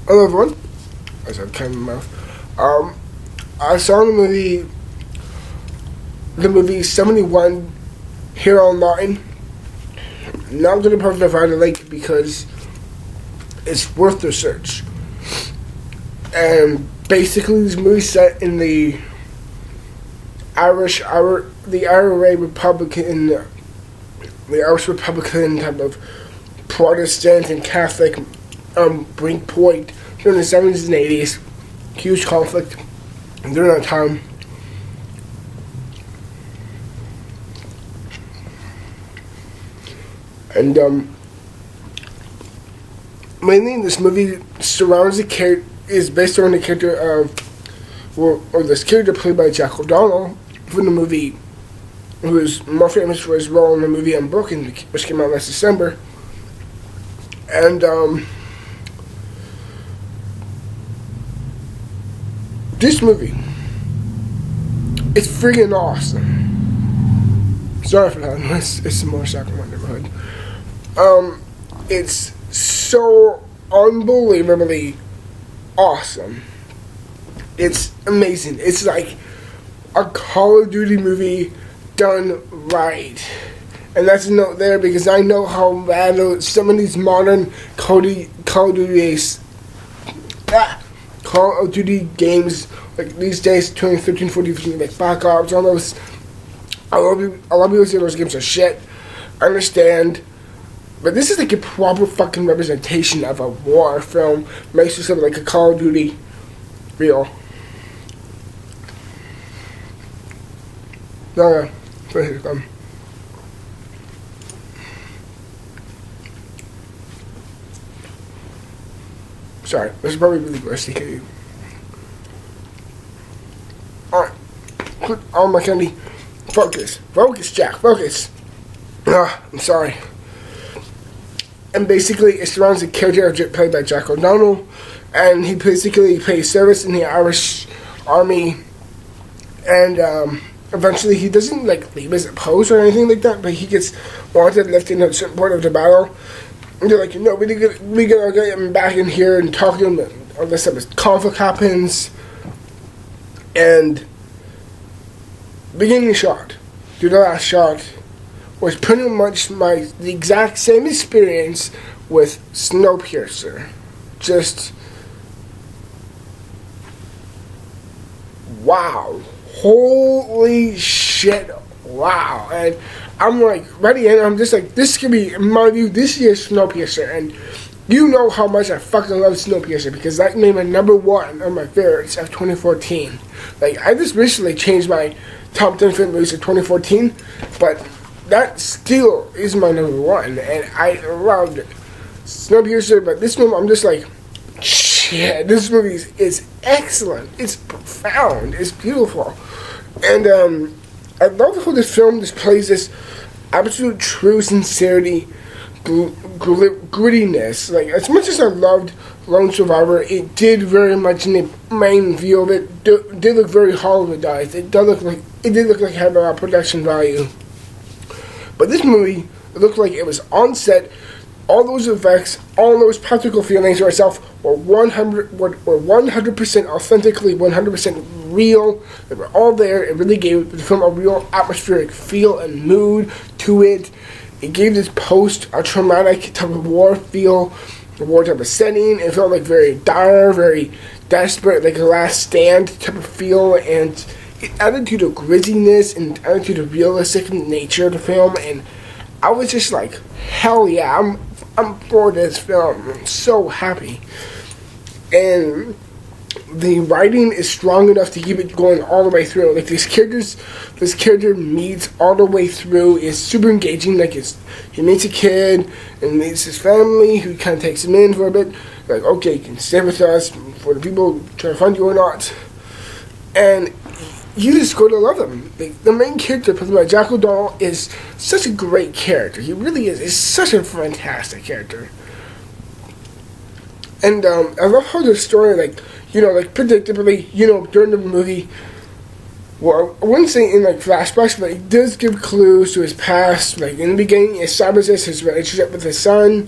Hello everyone. I said kind of mouth. I saw the movie 71 here online. Not gonna provide a link because it's worth the search. And basically, this movie set in the Irish Republican type of Protestant and Catholic brink point during the 70s and 80s. Huge conflict during that time. And mainly this movie is based around the character of, or this character played by Jack O'Donnell from the movie, who is more famous for his role in the movie Unbroken, which came out last December. And this movie, it's freaking awesome. Sorry for that, it's the motorcycle in my neighborhood. It's so unbelievably awesome. It's amazing. It's like a Call of Duty movie done right. And that's a note there because I know how bad some of these modern Call of Duty games, like these days, 2013, 14, 15, like Black Ops, all those. A lot of people say those games are shit. I understand. But this is like a proper fucking representation of a war film. Makes you something like a Call of Duty real. No, no. Sorry, this is probably really gross to you. Alright. Put on my candy. Focus. Focus, Jack. Focus. I'm sorry. And basically, it surrounds the character played by Jack O'Donnell. And he basically plays service in the Irish Army. And eventually, he doesn't leave his post or anything like that. But he gets wanted lifting at a certain point of the battle. And they're like, we gotta get him back in here and talk to him. All this type of conflict happens. And beginning shot to the last shot was pretty much the exact same experience with Snowpiercer. Just wow. Holy shit. Wow. And I'm ready, and I'm just this could be, in my view, this year's Snowpiercer. And you know how much I fucking love Snowpiercer because that made my number one of my favorites of 2014. I just recently changed my top 10 favorite movies of 2014, but that still is my number one, and I loved Snowpiercer. But this movie, I'm just shit, this movie is excellent. It's profound. It's beautiful. And I love how this film displays this absolute true sincerity, grittiness. As much as I loved Lone Survivor, it did very much in the main view of it did look very Hollywoodized. It did look like it had a lot of production value. But this movie, it looked like it was on set. All those effects, all those practical feelings itself were 100% authentically, 100% real. They were all there. It really gave the film a real atmospheric feel and mood to it. It gave this post a traumatic type of war feel, a war type of setting. It felt very dire, very desperate, like a last stand type of feel, and it added to the grittiness and added to the realistic nature of the film. And I was just hell yeah, I'm for this film. I'm so happy. And the writing is strong enough to keep it going all the way through. This character meets all the way through is super engaging. He meets a kid and meets his family who kind of takes him in for a bit. Okay, you can stay with us for the people trying to find you or not. And you just go to love him. The main character, played by Jack O'Donnell, is such a great character. He really is. He's such a fantastic character. And I love how the story, predictably, during the movie, well, I wouldn't say in flashbacks, but it does give clues to his past. In the beginning, it establishes his relationship with his son.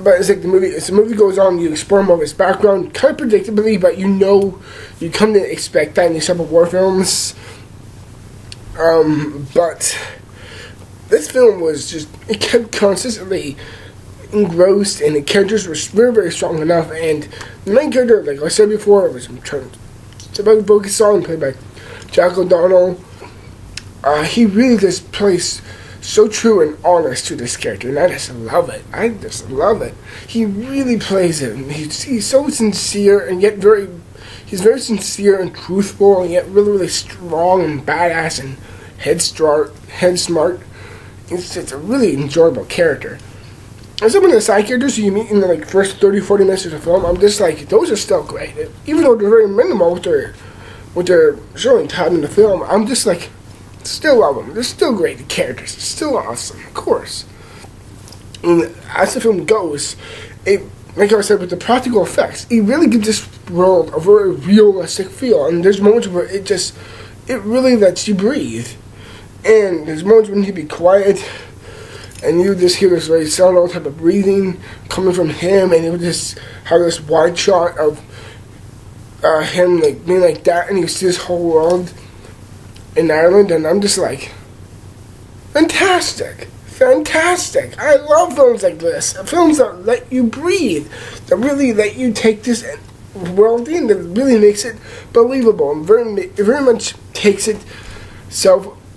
but it's like the movie. As the movie goes on, you explore more of his background, kind of predictably, but you know, you come to expect that in these type of war films. But this film was just, it kept consistently engrossed, and the characters were very, very strong enough. And the main character, like I said before, was about focus on, played by Jack O'Donnell. He really just plays so true and honest to this character, and I just love it. I just love it. He really plays it. He's so sincere, and yet he's very sincere and truthful, and yet really, really strong and badass and head smart. It's a really enjoyable character. And some of the side characters you meet in the first 30-40 minutes of the film, I'm just like, those are still great. Even though they're very minimal with their showing time in the film, I'm just like, still love them. They're still great characters. They're still awesome, of course. And as the film goes, like I said, with the practical effects, it really gives this world a very realistic feel. And there's moments where it really lets you breathe. And there's moments when you be quiet, and you just hear this very subtle type of breathing coming from him, and you just have this wide shot of him being like that, and you see this whole world in Ireland, and I'm just like, fantastic. I love films like this. Films that let you breathe, that really let you take this world in, that really makes it believable, and very much takes it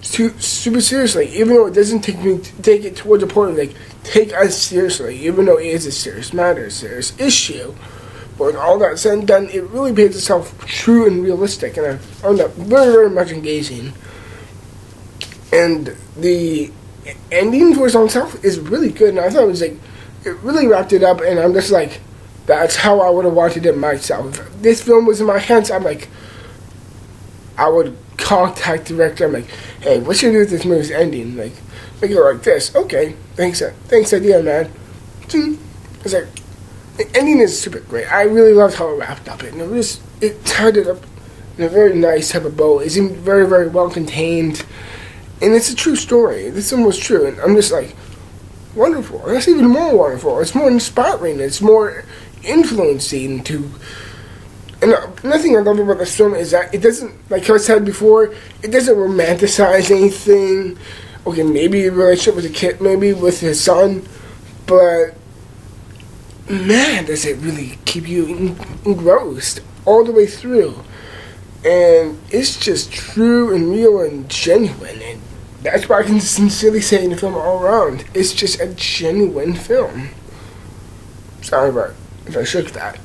super seriously, even though it doesn't take it towards the point of take us seriously, even though it is a serious matter, a serious issue. But with all that said and done, it really made itself true and realistic, and I found that very, very much engaging. And the ending for itself is really good, and I thought it really wrapped it up, and I'm just like, that's how I would have wanted it myself. If this film was in my hands, I would contact the director. I'm like, hey, what should I do with this movie's ending? Make it like this. Okay, thanks idea, man. It's like, the ending is super great. I really loved how it wrapped up. And it tied it up in a very nice type of bow. It seemed very, very well contained. And it's a true story. This one was true. And I'm just like, wonderful. That's even more wonderful. It's more inspiring. It's more influencing to... And another thing I love about this film is that it doesn't, like I said before, it doesn't romanticize anything. Okay, maybe a relationship with a kid, maybe with his son. But... man, does it really keep you engrossed all the way through. And it's just true and real and genuine. And that's why I can sincerely say in the film all around. It's just a genuine film. Sorry if I shook that.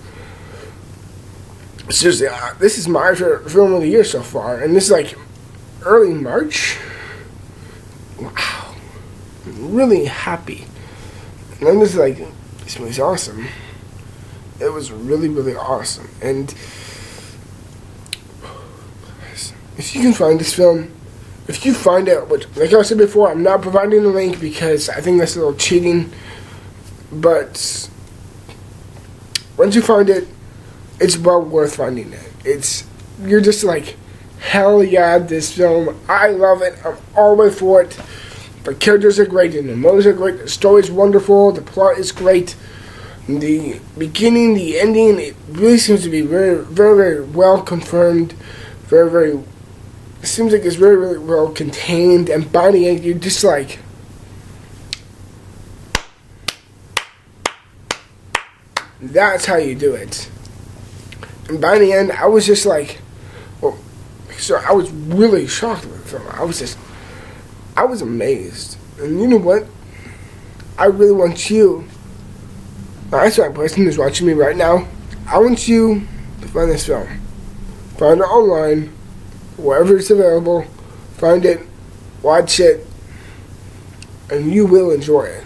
Seriously, this is my favorite film of the year so far. And this is early March. Wow. I'm really happy. And I'm just like... this movie's awesome. It was really, really awesome. And if you can find this film, if you find it, which, like I said before, I'm not providing the link because I think that's a little cheating. But once you find it, it's well worth finding it. You're just like, hell yeah, this film. I love it. I'm all the way for it. The characters are great, and the movies are great, the story's wonderful, the plot is great, the beginning, the ending, it really seems to be very, very, very well confirmed, very, very, it seems like it's very, very well contained, and by the end, you're just like, that's how you do it. And by the end, I was just like, well, so I was really shocked with the film. I was amazed. And you know what? I really want you, that's right, person who's watching me right now, I want you to find this film. Find it online, wherever it's available. Find it, watch it, and you will enjoy it.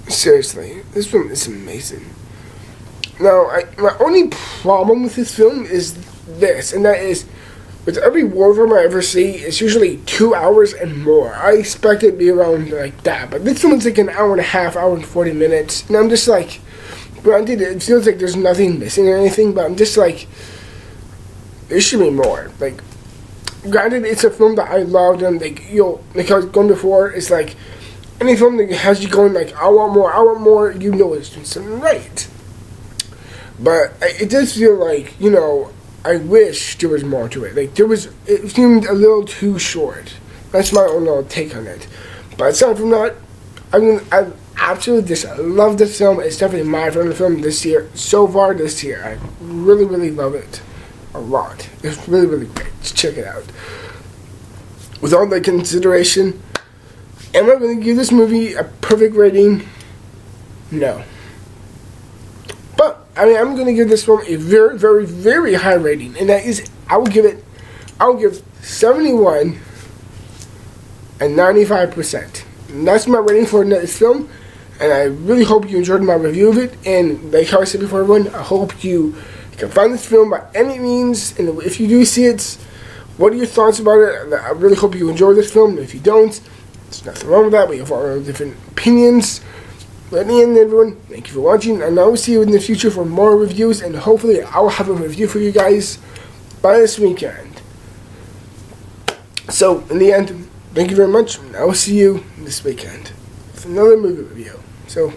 Seriously, this film is amazing. Now, my only problem with this film is this, and that is, with every war film I ever see, it's usually 2 hours and more. I expect it to be around like that. But this one's like an hour and a half, hour and 40 minutes. And I'm just like, granted, it feels like there's nothing missing or anything, but I'm just like, there should be more. Like, granted, it's a film that I loved, and like I was going before, it's like, any film that has you going like, I want more, you know it's doing something right. But it does feel like, I wish there was more to it. Like, it seemed a little too short. That's my own little take on it. But aside from that, I absolutely just love this film. It's definitely my favorite film this year. So far this year, I really, really love it a lot. It's really, really great. Just check it out. With all that consideration, am I going to give this movie a perfect rating? No. But, I'm going to give this film a very, very, very high rating. And that is, I will give 71 and 95%. And that's my rating for this film. And I really hope you enjoyed my review of it. And like how I said before, everyone, I hope you can find this film by any means. And if you do see it, what are your thoughts about it? I really hope you enjoy this film. If you don't, there's nothing wrong with that. We have all different opinions. But in the end, everyone, thank you for watching. And I will see you in the future for more reviews. And hopefully, I will have a review for you guys by this weekend. So, in the end, thank you very much. And I will see you this weekend with another movie review. So,